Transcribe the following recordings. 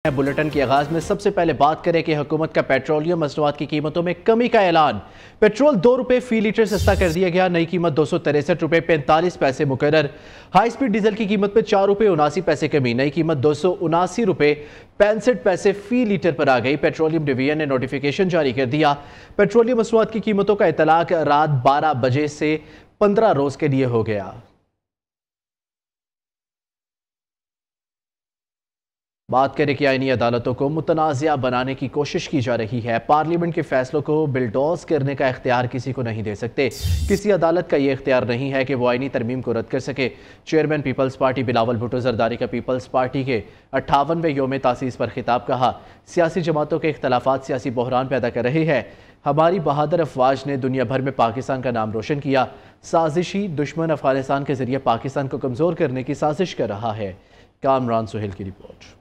Bulletin के आगाज में सबसे पहले बात करें कि हुकूमत का पेट्रोलियम मसनूआत की कीमतों में कमी का ऐलान। पेट्रोल 2 रुपये फी लीटर सस्ता कर दिया गया। नई कीमत 263 रुपये 45 पैसे मुकर्रर। हाई स्पीड डीजल की कीमत में 4 रुपये 79 पैसे कमी। नई कीमत 279 रुपये 65 पैसे फी लीटर पर आ गई। पेट्रोलियम डिवीजन ने नोटिफिकेशन जारी कर दिया। पेट्रोलियम मसनूआत की कीमतों का इतलाक रात 12 बजे से 15 रोज के लिए हो गया। बात करें कि आईनी अदालतों को मुतनाज़िया बनाने की कोशिश की जा रही है। पार्लियामेंट के फैसलों को बिलडोज करने का इख्तियार किसी को नहीं दे सकते। किसी अदालत का यह इख्तियार नहीं है कि वो आईनी तरमीम को रद्द कर सके। चेयरमैन पीपल्स पार्टी बिलावल भुट्टो जरदारी का पीपल्स पार्टी के 58वें योम तासीस पर खिताब कहा, सियासी जमातों के इख्तलाफात सियासी बहरान पैदा कर रहे हैं। हमारी बहादुर अफवाज ने दुनिया भर में पाकिस्तान का नाम रोशन किया। साजिशी दुश्मन अफगानिस्तान के जरिए पाकिस्तान को कमज़ोर करने की साजिश कर रहा है। कामरान सुहेल की रिपोर्ट।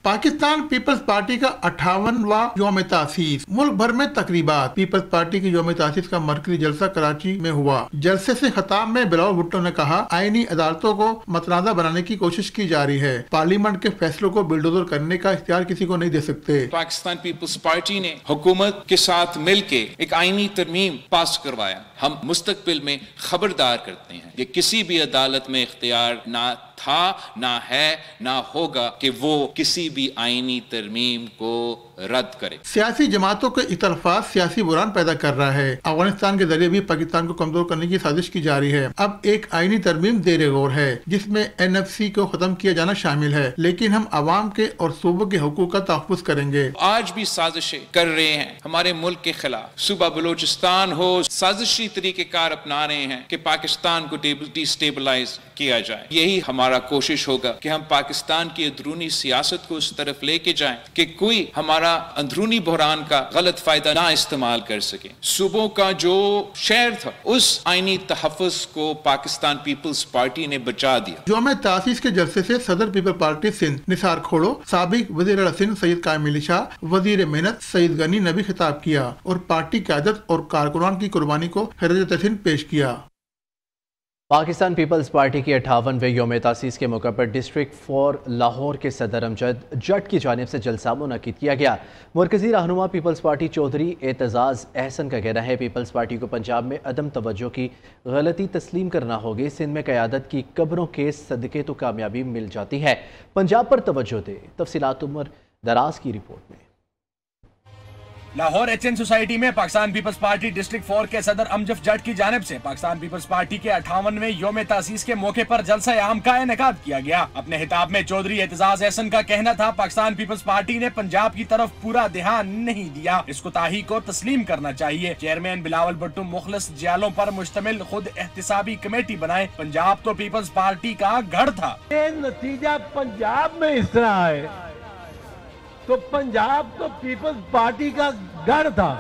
पाकिस्तान पीपल्स पार्टी का 58वां योम तासीस। मुल्क भर में तकरीबात। पीपल्स पार्टी की योम तासीस का मरकजी जलसा कराची में हुआ। जलसे से खिताब में बिलावल भुट्टो ने कहा, आईनी अदालतों को मतनाज़ा बनाने की कोशिश की जा रही है। पार्लियामेंट के फैसलों को बिलडोजर करने का इख्तियार किसी को नहीं दे सकते। पाकिस्तान पीपल्स पार्टी ने हुकूमत के साथ मिलके एक आईनी तरमीम पास करवाया। हम मुस्तकबिल में खबरदार करते हैं कि किसी भी अदालत में इख्तियार ना था, ना है, ना होगा कि वो किसी भी आईनी तरमीम को रद्द करे। सियासी जमातों के इख्तलाफात सियासी बुरान पैदा कर रहा है। अफगानिस्तान के जरिए भी पाकिस्तान को कमजोर करने की साजिश की जा रही है। अब एक आईनी तरमीम देर गौर है जिसमें NFC को खत्म किया जाना शामिल है, लेकिन हम आवाम के और सूबों के हकूक का तहफ़्फ़ुज़ करेंगे। आज भी साजिशें कर रहे हैं हमारे मुल्क के खिलाफ। सूबा बलूचिस्तान हो, साजिशी तरीक़ेकार अपना रहे हैं कि पाकिस्तान को डिस्टेबलाइज किया जाए। यही हमारा कोशिश होगा कि हम पाकिस्तान की अंदरूनी सियासत को उस तरफ लेके जाएं कि कोई हमारा अंदरूनी बहरान का गलत फायदा ना इस्तेमाल कर सके। सूबों का जो शहर था उस आईनी तहफ़्फ़ुज़ को पाकिस्तान पीपल्स पार्टी ने बचा दिया। योम तासीस के जलसे से सदर पीपल पार्टी सिंध निसार खोड़ो, साबिक वज़ीर सिंध सैयद कामिल अली शाह, वज़ीर मेहनत सईद गनी ने भी खिताब किया और पार्टी क़यादत और कारकुनान की कुर्बानी को खिराज तहसीन पेश किया। पाकिस्तान पीपल्स पार्टी की 58वें योम तासीस के मौके पर डिस्ट्रिक्ट 4 लाहौर के सदर अमजद जट की जानिब से जलसा मुनक़िद किया गया। मरकज़ी रहनुमा पीपल्स पार्टी चौधरी एतजाज़ अहसन का कहना है, पीपल्स पार्टी को पंजाब में अदम तवज्जो की गलती तस्लीम करना होगी। सिंध में क़यादत की कब्रों के सदक़े तो कामयाबी मिल जाती है, पंजाब पर तवज्जो दे। तफसीलात उमर दराज की रिपोर्ट में। लाहौर HN सोसाइटी में पाकिस्तान पीपल्स पार्टी डिस्ट्रिक्ट 4 के सदर अमजद जट की जानिब से पाकिस्तान पीपल्स पार्टी के 58वें योम तासीस के मौके पर जलसा आम का इनेकाद किया गया। अपने खिताब में चौधरी एतजाज़ अहसन का कहना था, पाकिस्तान पीपल्स पार्टी ने पंजाब की तरफ पूरा ध्यान नहीं दिया, इसको ताही को तस्लीम करना चाहिए। चेयरमैन बिलावल भुट्टो मुखलिस जियालों पर मुश्तमिल खुद एहतिसाबी कमेटी बनाए। पंजाब तो पीपल्स पार्टी का गढ़ था। नतीजा पंजाब में इस तरह है तो पंजाब तो पीपल्स पार्टी का गढ़ था।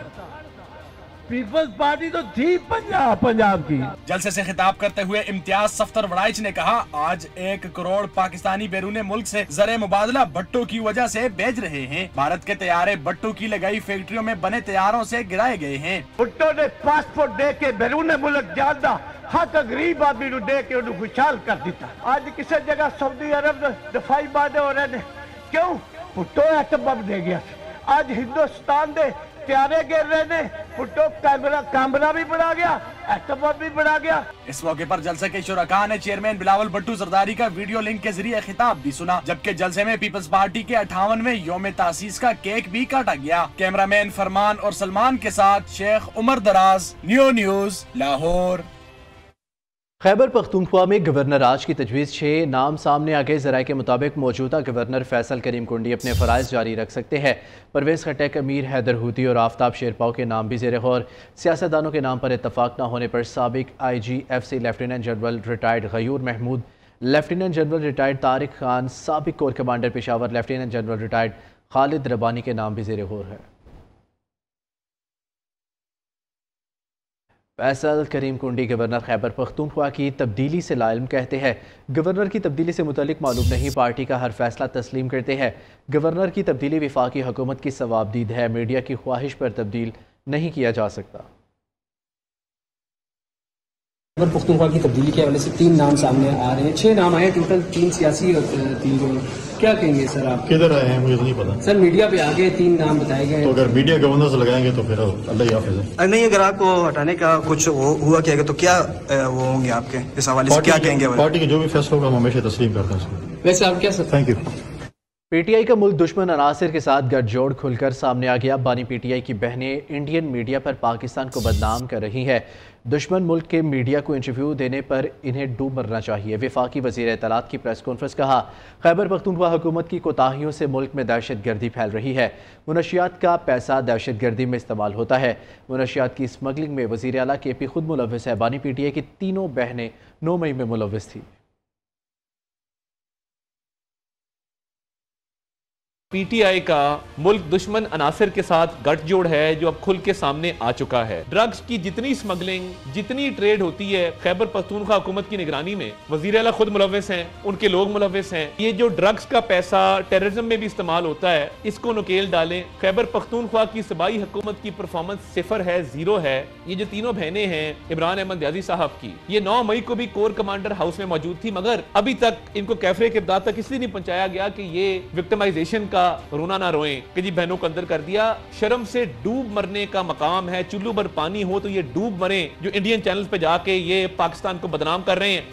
पीपल्स पार्टी तो थी पंजाब की। जलसे से खिताब करते हुए इम्तियाज सफ्तर वड़ाइच ने कहा, आज 1 करोड़ पाकिस्तानी बैरून मुल्क से ज़रे मुबादला भट्टो की वजह से भेज रहे हैं। भारत के तैयारे भट्टो की लगाई फैक्ट्रियों में बने तैयारों से गिराए गए हैं। भट्टो ने पासपोर्ट दे के बैरून मुल्क जाना हक गरीब आदमी को दे के उन्हें खुशहाल कर दिता। आज किसी जगह सऊदी अरब दफाई वादे हो रहे हैं, क्यों? भुट्टो एटम बम दे गया। आज हिंदुस्तान दे प्यारे गिर रहे ने, भुट्टो कैमरा भी बढ़ा गया, एटम बम भी बढ़ा गया। इस मौके पर जलसे के शुरका ने चेयरमैन बिलावल भुट्टो जरदारी का वीडियो लिंक के जरिए खिताब भी सुना, जबकि जलसे में पीपल्स पार्टी के 58वें योम तासीस का केक भी काटा गया। कैमरामैन फरमान और सलमान के साथ शेख उमर दराज, न्यू न्यूज लाहौर। खैबर पख्तूनख्वा में गवर्नर राज की तजवीज़ 6 नाम सामने आ गए। ज़राए के मुताबिक मौजूदा गवर्नर फैसल करीम कुंडी अपने फ़राइज़ जारी रख सकते हैं। परवेज़ खट्टक, अमीर हैदर हूती और आफ्ताब शेरपाव के नाम भी ज़ेर गौर। सियासतदानों के नाम पर इत्तफाक न होने पर साबिक IGFC lieutenant general retired Ghayur Mahmood, lieutenant general retired Tariq Khan, साबिक corps commander Peshawar lieutenant general retired Khalid Rabbani के नाम भी ज़ेर गौर है। फैसल करीम कुंडी गवर्नर खैबर पख्तूनख्वा की तब्दीली से लाइल्म कहते हैं। गवर्नर की तब्दीली से मुतल्लिक मालूम नहीं, पार्टी का हर फैसला तस्लीम करते हैं। गवर्नर की तब्दीली वफाकी हुकूमत की सवाबदीद है, मीडिया की ख्वाहिश पर तब्दील नहीं किया जा सकता। खैबर पख्तूनख्वा की तब्दीली के हवाले से 3 नाम सामने आ रहे हैं। 6 नाम आए टोटल, 3 सियासी और 3 जो, क्या कहेंगे सर आप? किधर आए हैं मुझे नहीं पता सर। मीडिया पे आगे 3 नाम बताए गए। तो अगर मीडिया गवर्नर से लगाएंगे तो फिर अल्लाह ही हाफिज़ है। नहीं, अगर आपको हटाने का कुछ हुआ क्या तो क्या वो होंगे आपके इस हवाले से क्या कहेंगे? पार्टी के जो भी फैसला होगा हम हमेशा तस्लीम करते हैं। वैसे आप क्या सर? Thank you. पीटीआई का मुल्क दुश्मन अनासिर के साथ गठजोड़ खुलकर सामने आ गया। बानी पीटीआई की बहनें इंडियन मीडिया पर पाकिस्तान को बदनाम कर रही हैं। दुश्मन मुल्क के मीडिया को इंटरव्यू देने पर इन्हें डूब मरना चाहिए। वफाकी वज़ीर इत्तलात की प्रेस कॉन्फ्रेंस। कहा, खैबर पख्तूनख्वा हुकूमत की कोताहियों से मुल्क में दहशत गर्दी फैल रही है। मुनशियात का पैसा दहशत गर्दी में इस्तेमाल होता है। मुनशियात की स्मगलिंग में वज़ीर आला KP खुद मुलव्वस है। बानी पीटीआई की तीनों बहनें 9 मई में मुलव्वस थी। पीटीआई का मुल्क दुश्मन अनासिर के साथ गठजोड़ है जो अब खुल के सामने आ चुका है। ड्रग्स की जितनी स्मगलिंग, जितनी ट्रेड होती है खैबर पख्तूनख्वा हुकूमत की निगरानी में वज़ीर आला खुद मुलव्वस हैं, उनके लोग मुलव्वस हैं। ये जो ड्रग्स का पैसा टेररिज्म में भी इस्तेमाल होता है, इसको नुकेल डालें। खैबर पख्तूनख्वा की सूबाई हुकूमत की परफॉर्मेंस 0 है, 0 है। ये जो तीनों बहनें हैं इमरान अहमद याजी साहब की, ये 9 मई को भी कोर कमांडर हाउस में मौजूद थी, मगर अभी तक इनको कैफरे के इब्दाद तक इसलिए नहीं पहुंचाया गया कि ये विक्टिमाइजेशन का रोना ना रोएं कि जी बहनों को अंदर कर दिया। शर्म से डूब मरने का मकाम है। चुल्लू भर पानी हो तो ये डूब मरे जो इंडियन चैनल्स पे जाके ये पाकिस्तान को बदनाम कर रहे हैं।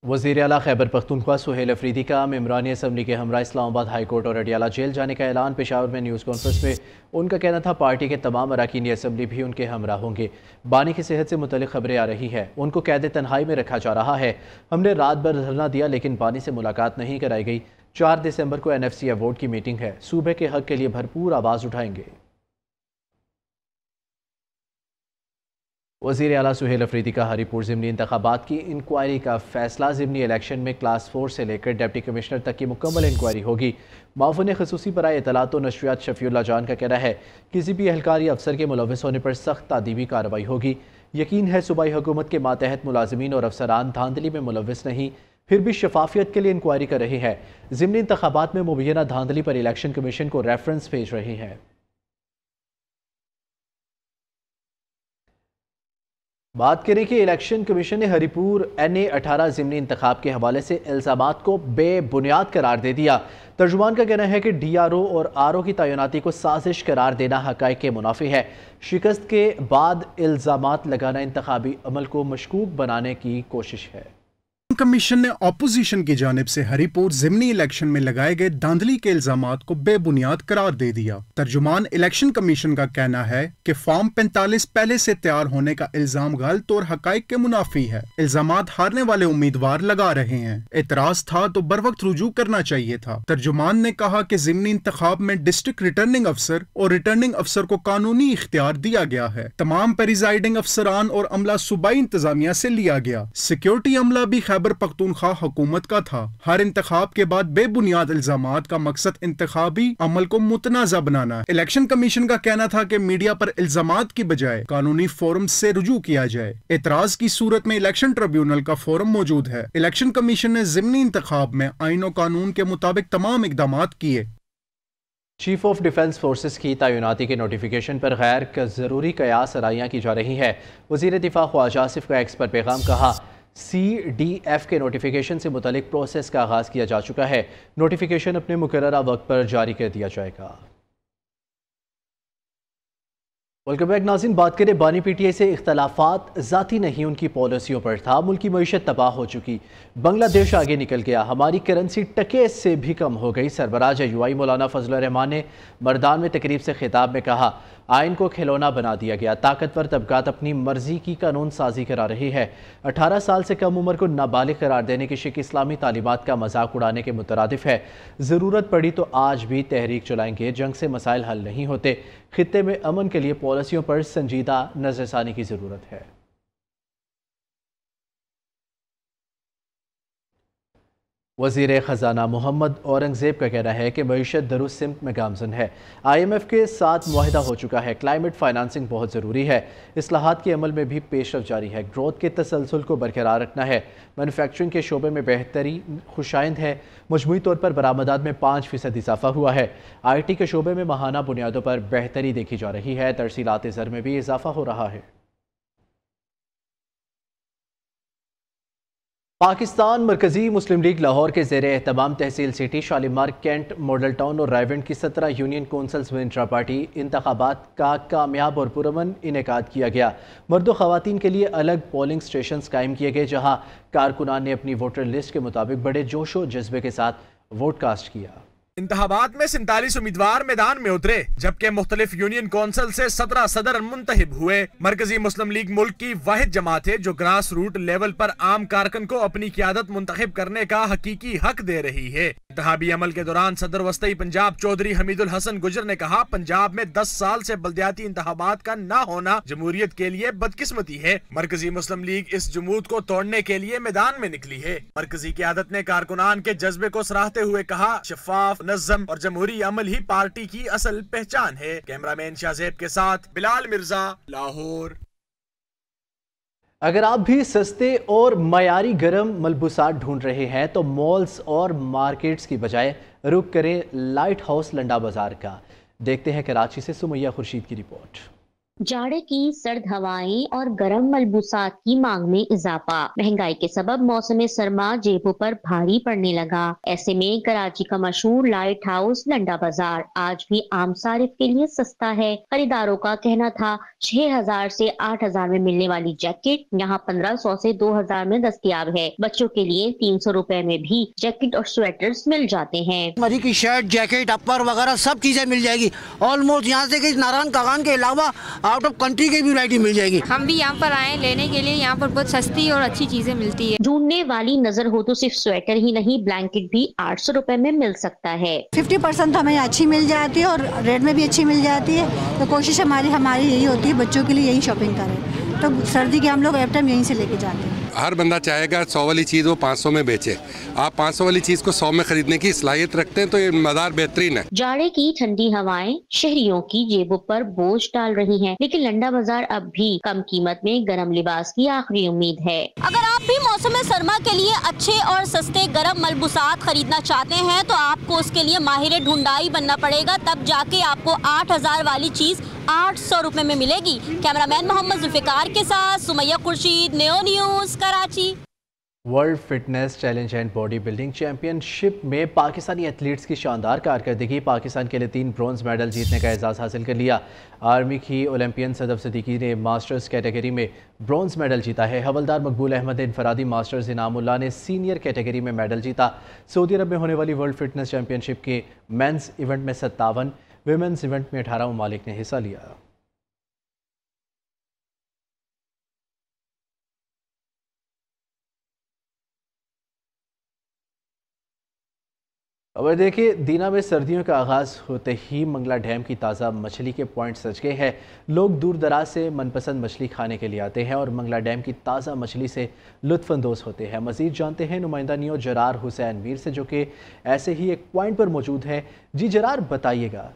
वज़ीर आला खैबर पख्तूनख्वा सुहेल अफरीदी का मेम्बरान असम्बली के हमरा इस्लामाबाद हाई कोर्ट और अडियाला जेल जाने का ऐलान। पेशावर में न्यूज़ कॉन्फ्रेंस में उनका कहना था पार्टी के तमाम अरकान असम्बली भी उनके हमरा होंगे। बानी की सेहत से मुतल्लिक़ खबरें आ रही है, उनको कैद तन्हाई में रखा जा रहा है। हमने रात भर धरना दिया लेकिन बानी से मुलाकात नहीं कराई गई। 4 दिसंबर को NFC अवार्ड की मीटिंग है। सूबे के हक के लिए भरपूर आवाज़ उठाएंगे। वज़ीर आला सुहेल अफरीदी का हरीपुर ज़िमनी इंतखाबात की इंक्वायरी का फैसला। ज़िमनी इलेक्शन में क्लास 4 से लेकर डिप्टी कमिश्नर तक की मुकम्मल इंक्वायरी होगी। माफ़ून ख़ुसूसी बराए इत्तलात व नशरियात शफ़ीउल्लाह जान का कहना है किसी भी एहलकार या अफसर के मुलव्वस होने पर सख्त तादीबी कार्रवाई होगी। यकीन है सूबाई हुकूमत के मातहत मुलाजिमीन और अफसरान धांधली में मुलव्वस नहीं, फिर भी शफाफियत के लिए इंक्वायरी कर रहे हैं। ज़िमनी इंतखाबात में मुबैना धांधली पर इलेक्शन कमीशन को रेफरेंस भेज रहे हैं। बात करें कि इलेक्शन कमीशन ने हरीपुर NA 18 ज़िमनी इंतखाब के हवाले से इल्ज़ामात को बेबुनियाद करार दे दिया। तर्जुमान का कहना है कि DRO और RO की तैनाती को साजिश करार देना हक़ाइक़ के मुनाफी है। शिकस्त के बाद इल्ज़ामात लगाना इंतखाबी अमल को मशकूक बनाने की कोशिश है। कमीशन ने ऑपोजिशन की जानिब से हरीपुर ज़िमनी इलेक्शन में लगाए गए धांधली के इल्जामात को बेबुनियाद करार दे दिया। तर्जुमान इलेक्शन कमीशन का कहना है कि फॉर्म 45 पहले से तैयार होने का इल्जाम गलत और हकाइक के मुनाफी है। इल्जामात हारने वाले उम्मीदवार लगा रहे हैं। एतराज था तो बर वक्त रुजू करना चाहिए था। तर्जुमान ने कहा कि ज़िमनी इंतखाब में डिस्ट्रिक्ट रिटर्निंग अफसर और रिटर्निंग अफसर को कानूनी इख्तियार दिया गया है। तमाम प्रिजाइडिंग अफसरान और अमला सूबाई इंतजामिया से लिया गया। सिक्योरिटी अमला भी खैबर पख्तूनख्वा हुकूमत का था। हर इंतखाब के बाद बेबुनियाद इल्जामात का मकसद इंतखाबी अमल को मुतनाज़ा बनाना है। इलेक्शन कमीशन का कहना था कि मीडिया पर इल्जामात की बजाय कानूनी फोरम से रुजू किया जाए। एतराज की सूरत में इलेक्शन ट्रिब्यूनल का फोरम मौजूद है। इलेक्शन कमीशन ने ज़िमनी इंतखाब में आईन और कानून के मुताबिक तमाम इकदाम किए। चीफ ऑफ डिफेंस फोर्सेस की तैनाती के नोटिफिकेशन पर गैर ज़रूरी कयास आराइयाँ की जा रही है। वज़ीर दिफा ख्वाजा आसिफ का एक्स पर पैगाम। कहा, CDF के नोटिफिकेशन से मुतल्लिक प्रोसेस का आगाज़ किया जा चुका है। नोटिफिकेशन अपने मुकर्ररा वक्त पर जारी कर दिया जाएगा। वेलकम बैक नाज़रीन। बात करें बानी पीटीआई से इख्तलाफात ज़ाती नहीं उनकी पॉलिसियों पर था। मुल्क की मईशत तबाह हो चुकी, बांग्लादेश आगे निकल गया, हमारी करेंसी टके से भी कम हो गई। सरबराज UI मौलाना फजल रहमान ने मर्दान में तकरीब से खिताब में कहा, आइन को खिलौना बना दिया गया। ताकतवर तबकात अपनी मर्जी की कानून साजी करा रही है। 18 साल से कम उम्र को नाबालिग करार देने की शिक इस्लामी तालीमात का मजाक उड़ाने के मुतरादिफ है। ज़रूरत पड़ी तो आज भी तहरीक चलाएंगे। जंग से मसाइल हल नहीं होते। खित्ते में अमन के लिए पॉलिसियों पर संजीदा नज़रसानी की ज़रूरत है। वज़ीर ख़जाना मोहम्मद औरंगज़ेब का कहना है कि मईशत दुरुस्त सिमत में गामज़न है। IMF के साथ मुआहिदा हो चुका है। क्लाइमेट फाइनेंसिंग बहुत ज़रूरी है। इस्लाहात के अमल में भी पेशरफ जारी है। ग्रोथ के तसलसल को बरकरार रखना है। मैनुफैक्चरिंग के शोबे में बेहतरी खुशाइंद है। मजमूई तौर पर बरामदात में 5% इजाफा हुआ है। IT के शोबे में माहाना बुनियादों पर बेहतरी देखी जा रही है। तरसीलात ज़र में भी इजाफा हो रहा है। पाकिस्तान मरकजी मुस्लिम लीग लाहौर के ज़ेरे एहतमाम तहसील city, Shalimar, cantt, model town और रायवेंड की 17 यूनियन कौंसल्स में इंट्रा पार्टी इंतखाबात का कामयाब और पुरअमन इनेकाद किया गया। मर्द व ख़वातीन के लिए अलग पोलिंग स्टेशन कायम किए गए, जहाँ कारकुनान ने अपनी वोटर लिस्ट के मुताबिक बड़े जोश व जज्बे के साथ वोट कास्ट किया। इंतखाबात में 47 उम्मीदवार मैदान में उतरे, जबकि मुख्तलिफ यूनियन कौंसिल से 17 सदर मुंतखब हुए। मरकजी मुस्लिम लीग मुल्क की वाहिद जमात है जो ग्रास रूट लेवल पर आम कारकन को अपनी क़यादत मुंतखब करने का हकीकी हक दे रही है। इंतखाबी अमल के दौरान सदर वस्ती पंजाब चौधरी हमीदुल हसन गुजर ने कहा, पंजाब में 10 साल से बल्दियाती इंतखाबात का न होना जमहूरियत के लिए बदकिस्मती है। मरकजी मुस्लिम लीग इस जमूत को तोड़ने के लिए मैदान में निकली है। मरकजी क़यादत ने कारकुनान के जज्बे को सराहते हुए कहा, शफाफ, नज़्म और जमहूरी अमल ही पार्टी की असल पहचान है। कैमरामैन शाहजेब के साथ बिलाल मिर्जा, लाहौर। अगर आप भी सस्ते और मयारी गर्म मलबूसात ढूंढ रहे हैं तो मॉल्स और मार्केट्स की बजाय रुख करें लाइट हाउस लंडा बाजार का। देखते हैं कराची से सुमैया खुर्शीद की रिपोर्ट। जाड़े की सर्द हवाएं और गर्म मलबूसात की मांग में इजाफा, महंगाई के सबब मौसम सरमा जेबों पर भारी पड़ने लगा। ऐसे में कराची का मशहूर लाइट हाउस लंडा बाजार आज भी आम सारिफ के लिए सस्ता है। खरीदारों का कहना था 6000 से 8000 में मिलने वाली जैकेट यहाँ 1500 से 2000 में दस्तयाब है। बच्चों के लिए 300 रुपए में भी जैकेट और स्वेटर्स मिल जाते हैं। मरी की शर्ट, जैकेट, अपर वगैरह सब चीजें मिल जाएगी। ऑलमोस्ट यहाँ से नारायण कागान के अलावा आउट ऑफ कंट्री की भी वैरायटी मिल जाएगी। हम भी यहाँ पर आए लेने के लिए, यहाँ पर बहुत सस्ती और अच्छी चीजें मिलती है। ढूंढने वाली नजर हो तो सिर्फ स्वेटर ही नहीं, ब्लैंकेट भी 800 रुपए में मिल सकता है। 50% तो हमें अच्छी मिल जाती है और रेट में भी अच्छी मिल जाती है। तो कोशिश हमारी यही होती है बच्चों के लिए यही शॉपिंग करें। तो सर्दी के हम लोग एफ टाइम यहीं से लेके जाते हैं। हर बंदा चाहेगा 100 वाली चीज़ वो 500 में बेचे। आप 500 वाली चीज़ को 100 में खरीदने की सलाहियत रखते हैं तो ये बाजार बेहतरीन है। जाड़े की ठंडी हवाएं शहरियों की जेबों पर बोझ डाल रही हैं, लेकिन लंडा बाजार अब भी कम कीमत में गर्म लिबास की आखिरी उम्मीद है। अगर आप भी मौसम सरमा के लिए अच्छे और सस्ते गर्म मलबूसात खरीदना चाहते हैं तो आपको उसके लिए माहिर ढूंढाई बनना पड़ेगा, तब जाके आपको 8000 वाली चीज 800 रुपए में मिलेगी। कैमरामैन मोहम्मद जुल्फिकार के साथ Sumaiya Khurshid, Neo news, Karachi. World fitness challenge and body building championship में पाकिस्तानी एथलीट्स की शानदार कारकर्दगी पाकिस्तान के लिए 3 ब्रॉन्ज मेडल जीतने का एजाज़ हासिल कर लिया। आर्मी की ओलंपियन सदफ सिद्दीकी ने मास्टर्स कैटेगरी में ब्रॉन्ज मेडल जीता है। हवलदार मकबूल अहमद इनफरादी मास्टर्स, इनामुल्लाह ने सीनियर कैटेगरी में मेडल जीता। सऊदी अरब में होने वाली वर्ल्ड फिटनेस चैंपियनशिप के मेंस इवेंट में 57, विमेंस इवेंट में 18 ममालिक ने हिस्सा लिया। अब देखिए, दीना में सर्दियों का आगाज़ होते ही मंगला डैम की ताज़ा मछली के पॉइंट सज गए हैं। लोग दूर दराज से मनपसंद मछली खाने के लिए आते हैं और मंगला डैम की ताज़ा मछली से लुत्फ़अंदोज़ होते हैं। मज़ीद जानते हैं नुमाइंदा नियो जरार हुसैन मीर से, जो कि ऐसे ही एक पॉइंट पर मौजूद है। जी जरार, बताइएगा।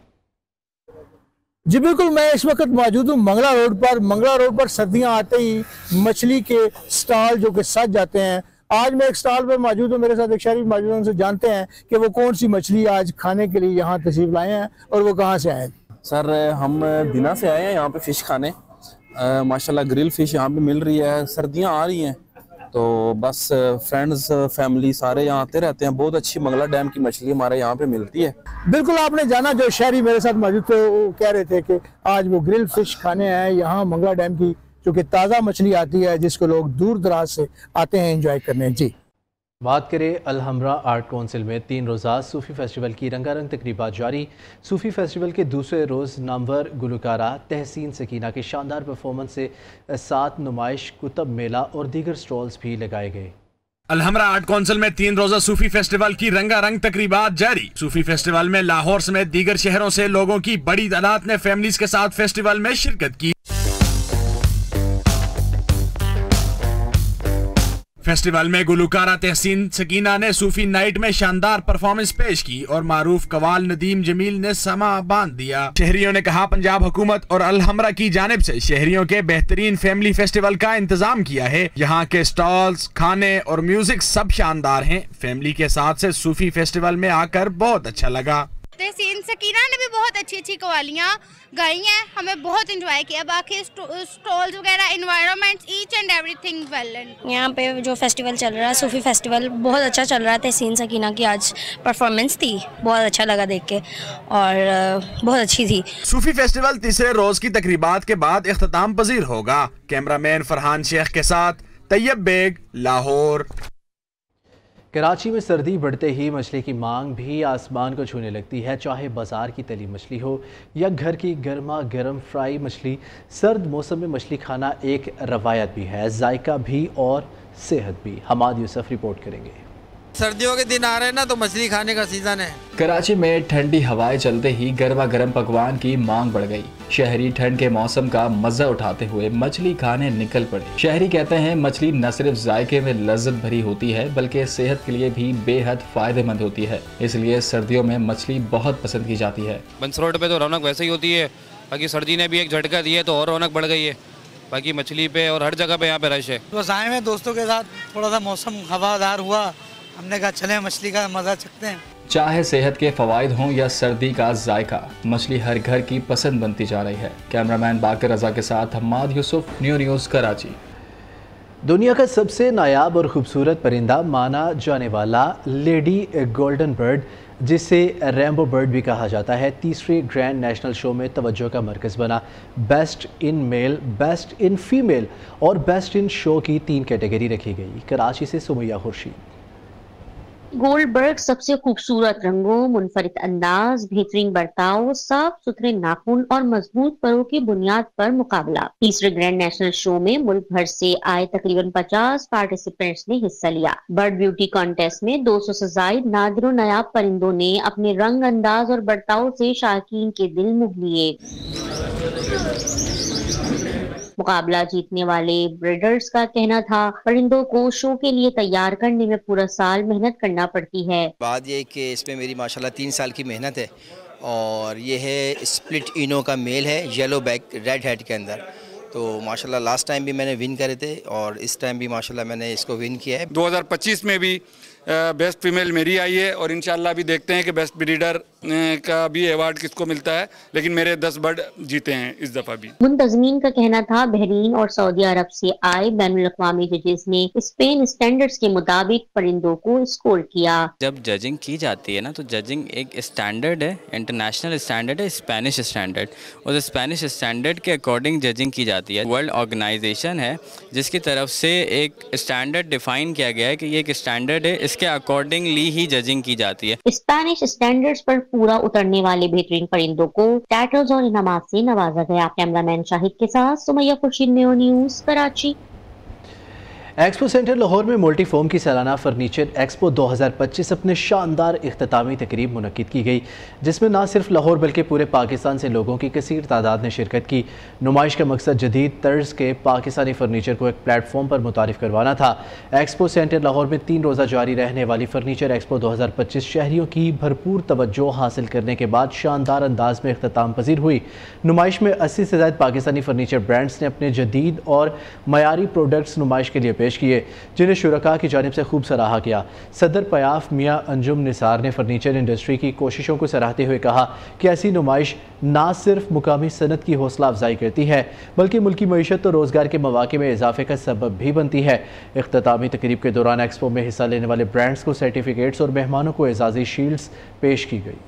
जी बिल्कुल, मैं इस वक्त मौजूद हूँ मंगला रोड पर। मंगला रोड पर सर्दियाँ आते ही मछली के स्टॉल जो कि सज जाते हैं। आज मैं एक स्टॉल पर मौजूद हूँ, मेरे साथ एक शरीफ मौजूद है, उनसे जानते हैं कि वो कौन सी मछली आज खाने के लिए यहाँ तशरीफ लाए हैं और वो कहाँ से आए। सर, हम दिना से आए हैं यहाँ पे फ़िश खाने। माशाल्लाह ग्रिल फ़िश यहाँ पे मिल रही है। सर्दियाँ आ रही हैं तो बस फ्रेंड्स फैमिली सारे यहाँ आते रहते हैं। बहुत अच्छी मंगला डैम की मछली हमारे यहाँ पे मिलती है। बिल्कुल, आपने जाना, जो शहरी मेरे साथ मौजूद थे वो कह रहे थे कि आज वो ग्रिल फ़िश खाने हैं यहाँ मंगला डैम की, जो कि ताज़ा मछली आती है जिसको लोग दूर दराज से आते हैं एंजॉय करने। जी बात करें अलहमरा आर्ट काउंसिल में 3 रोज़ा सूफ़ी फेस्टिवल की रंगारंग तकरीबात जारी। सूफ़ी फेस्टिवल के दूसरे रोज़ नामवर गुलकारा तहसीन सकीना के शानदार परफॉर्मेंस से 7 नुमाइश, कुतब मेला और दीगर स्टॉल्स भी लगाए गए। अलहमरा आर्ट काउंसिल में 3 रोजा सूफी फेस्टिवल की रंगारंग तकरीबात जारी। सूफी फेस्टिवल में लाहौर समेत दीगर शहरों से लोगों की बड़ी तादाद ने फैमिलीज के साथ फेस्टिवल में शिरकत की। फेस्टिवल में गुलकारा तहसीन सकीना ने सूफी नाइट में शानदार परफॉर्मेंस पेश की और मारूफ कवाल नदीम जमील ने समा बांध दिया। शहरियों ने कहा, पंजाब हुकूमत और अलहमरा की जानिब से शहरियों के बेहतरीन फैमिली फेस्टिवल का इंतजाम किया है। यहाँ के स्टॉल्स, खाने और म्यूजिक सब शानदार हैं। फैमिली के साथ से सूफी फेस्टिवल में आकर बहुत अच्छा लगा। तहसीन सकीना ने भी बहुत अच्छी अच्छी कवालियाँ गाई हैं, हमें बहुत एंजॉय किया। बाकी स्टॉल्स वगैरह, environment, each and everything well. यहाँ पे जो फेस्टिवल चल रहा है, सूफी फेस्टिवल, बहुत अच्छा चल रहा है। तहसीन सकीना की आज परफॉर्मेंस थी, बहुत अच्छा लगा देख के और बहुत अच्छी थी। सूफी फेस्टिवल तीसरे रोज की तकरीबात के बाद इख्तिताम पजीर होगा। कैमरामैन फरहान शेख के साथ तैयब बेग, लाहौर। कराची में सर्दी बढ़ते ही मछली की मांग भी आसमान को छूने लगती है। चाहे बाजार की तली मछली हो या घर की गर्मा गर्म फ्राई मछली, सर्द मौसम में मछली खाना एक रवायत भी है, जायका भी और सेहत भी। हमाद यूसुफ रिपोर्ट करेंगे। सर्दियों के दिन आ रहे हैं ना, तो मछली खाने का सीजन है। कराची में ठंडी हवाएं चलते ही गर्मा गर्म पकवान की मांग बढ़ गई। शहरी ठंड के मौसम का मजा उठाते हुए मछली खाने निकल पड़े। शहरी कहते हैं मछली न सिर्फ जायके में लज्जत भरी होती है बल्कि सेहत के लिए भी बेहद फायदेमंद होती है, इसलिए सर्दियों में मछली बहुत पसंद की जाती है। बंस रोड पे तो रौनक वैसे ही होती है, बाकी सर्दी ने भी एक झटका दिया तो और रौनक बढ़ गई है। बाकी मछली पे और हर जगह पे यहाँ पे रश है। बस आए हैं दोस्तों के साथ, थोड़ा सा मौसम हवादार हुआ, हमने कहा चले मछली का मजा चखते हैं। चाहे सेहत के फवायद हों या सर्दी का जायका, मछली हर घर की पसंद बनती जा रही है। कैमरामैन बाकर रजा के साथ हमाद यूसुफ, न्यू न्यूज़ कराची। दुनिया का सबसे नायाब और खूबसूरत परिंदा माना जाने वाला लेडी गोल्डन बर्ड, जिसे रेम्बो बर्ड भी कहा जाता है, तीसरे ग्रैंड नेशनल शो में तवज्जो का मरकज़ बना। Best in male, best in female और बेस्ट इन शो की 3 कैटेगरी रखी गई। कराची से सुमैया खुर्शीद। गोल्डबर्ग सबसे खूबसूरत रंगों, मुनफरिद अंदाज, बेहतरीन बर्ताव, साफ सुथरे नाखून और मजबूत परों की बुनियाद पर मुकाबला। तीसरे ग्रैंड नेशनल शो में मुल्क भर से आए तकरीबन 50 पार्टिसिपेंट्स ने हिस्सा लिया। बर्ड ब्यूटी कॉन्टेस्ट में 200 से जायद नादिर और नायाब परिंदों ने अपने रंग, अंदाज और बर्ताव से शायकीन के दिल मोह लिए। मुकाबला जीतने वाले ब्रीडर्स का कहना था परिंदों को शो के लिए तैयार करने में पूरा साल मेहनत करना पड़ती है। बात ये कि इसमें मेरी माशाल्लाह 3 साल की मेहनत है और ये है स्प्लिट इनो का मेल है, येलो बैक रेड हेड के अंदर। तो माशाल्लाह लास्ट टाइम भी मैंने विन करे थे और इस टाइम भी माशाल्लाह मैंने इसको विन किया है। 2025 में भी बेस्ट फीमेल मेरी आई है और इंशाल्लाह भी देखते हैं कि बेस्ट ब्रीडर का भी अवार्ड किसको मिलता है, लेकिन मेरे 10 बर्ड जीते हैं इस दफा भी। मुंतजमीन का कहना था बहरीन और सऊदी अरब से आए बैनुल अक़वामी जजेस ने स्पेन स्टैंडर्ड्स के मुताबिक परिंदों को स्कोर किया। जब जजिंग की जाती है ना, तो जजिंग एक स्टैंडर्ड है, इंटरनेशनल स्टैंडर्ड है, स्पेनिश स्टैंडर्ड। उस स्पेनिश स्टैंडर्ड के अकॉर्डिंग जजिंग की जाती है। वर्ल्ड ऑर्गेनाइजेशन है जिसकी तरफ से एक स्टैंडर्ड डिफाइन किया गया है कि ये एक स्टैंडर्ड है, इसके अकॉर्डिंगली ही जजिंग की जाती है। स्पेनिश स्टैंडर्ड्स पर पूरा उतरने वाले बेहतरीन परिंदों को टाइटल्स और इनामात से नवाजा गया। कैमरामैन शाहिद के साथ Sumaiya Khurshid, new news Karachi. Expo centre Lahore में मल्टी फोम की सालाना फर्नीचर एक्सपो 2025 अपने शानदार इख्तितामी तकरीब मुनक्किद की गई, जिसमें न सिर्फ लाहौर बल्कि पूरे पाकिस्तान से लोगों की कसीर तादाद ने शिरकत की। नुमाइश का मकसद जदीद तर्ज के पाकिस्तानी फर्नीचर को एक प्लेटफॉर्म पर मुतारिफ करवाना था। एक्सपो सेंटर लाहौर में 3 रोज़ा जारी रहने वाली फर्नीचर एक्सपो 2025 शहरियों की भरपूर तवज्जो हासिल करने के बाद शानदार अंदाज में इख्तिताम पजीर हुई। नुमाइश में 80 से ज़्यादा पाकिस्तानी फर्नीचर ब्रांड्स ने अपने जदीद और मयारी प्रोडक्ट्स नुमाइश के लिए पेश किए, जिन्हें शुरका की जानिब से खूब सराहा गया। सदर पयाफ मियां अंजुम निसार ने फर्नीचर इंडस्ट्री की कोशिशों को सराहते हुए कहा कि ऐसी नुमाइश ना सिर्फ मुकामी सनत की हौसला अफजाई करती है बल्कि मुल्की मईशत और रोज़गार के मौक़े में इजाफे का सबब भी बनती है। इख्तितामी तकरीब के दौरान एक्सपो में हिस्सा लेने वाले ब्रांड्स को सर्टिफिकेट्स और मेहमानों को एजाज़ी शील्ड्स पेश की गई।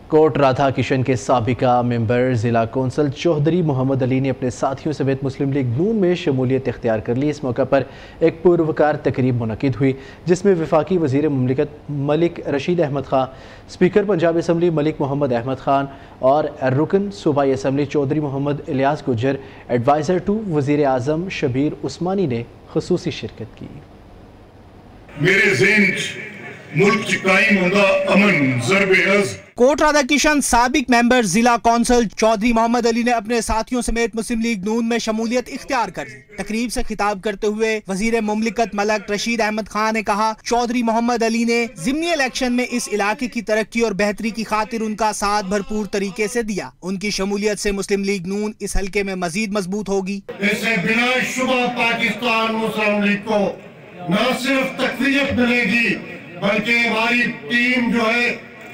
कोट राधा किशन के साबिका मेंबर ज़िला कौंसल चौधरी मोहम्मद अली ने अपने साथियों समेत मुस्लिम लीग नून में शमूलियत इख्तियार कर ली। इस मौका पर एक पुरवकार तकरीब मुनक्किद हुई, जिसमें वफाकी वज़ीर मुमलिकत मलिक रशीद अहमद खान, स्पीकर पंजाब असम्बली मलिक मोहम्मद अहमद खान और रुकन सूबाई assembly Chaudhry Mohammad Ilyas Gujjar, advisor to वज़ीर आज़म शबीर उस्मानी ने खुसूसी शिरकत की। मेरे ज़हन मुल्क च कायम होंदा अमन ज़रबे-अज़। कोट राधा किशन साबिक मेंबर जिला कौंसल चौधरी मोहम्मद अली ने अपने साथियों समेत मुस्लिम लीग नून में शमूलियत इख्तियार कर ली। तकरीब से खिताब करते हुए वजीर मुमलिकत मलिक रशीद अहमद खान ने कहा, चौधरी मोहम्मद अली ने ज़िमनी इलेक्शन में इस इलाके की तरक्की और बेहतरी की खातिर उनका साथ भरपूर तरीके से दिया। उनकी शमूलियत से मुस्लिम लीग नून इस हल्के में मजीद मजबूत होगी। इससे बिना शुबा पाकिस्तान मुस्लिम लीग को न सिर्फ तकवीयत मिलेगी बल्कि हमारी टीम जो है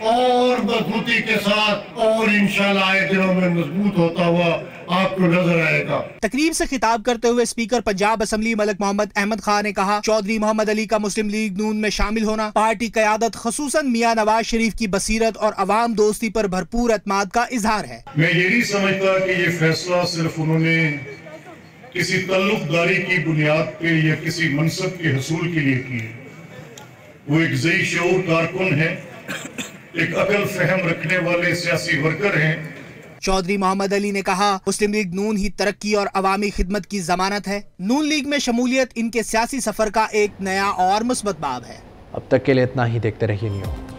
और मजबूती के साथ और इंशाल्लाह आए दिनों में मजबूत होता हुआ आपको नजर आएगा। तकरीब से खिताब करते हुए स्पीकर पंजाब असेंबली मलिक मोहम्मद अहमद खान ने कहा, चौधरी मोहम्मद अली का मुस्लिम लीग नून में शामिल होना पार्टी क़यादत खसूसन मियां नवाज शरीफ की बसीरत और अवाम दोस्ती पर भरपूर एतमाद का इजहार है। मैं ये नहीं समझता कि ये फैसला सिर्फ उन्होंने किसी तल्लुकदारी की बुनियाद पे या किसी मनसब के हसूल के लिए की है। वो एक ज़ई शऊर कारकुन है, एक अकल फहम रखने वाले सियासी वर्कर हैं। चौधरी मोहम्मद अली ने कहा, मुस्लिम लीग नून ही तरक्की और अवामी खिदमत की जमानत है। नून लीग में शमूलियत इनके सियासी सफर का एक नया और मुस्बत बाब है। अब तक के लिए इतना ही, देखते रहिए न्यूज़।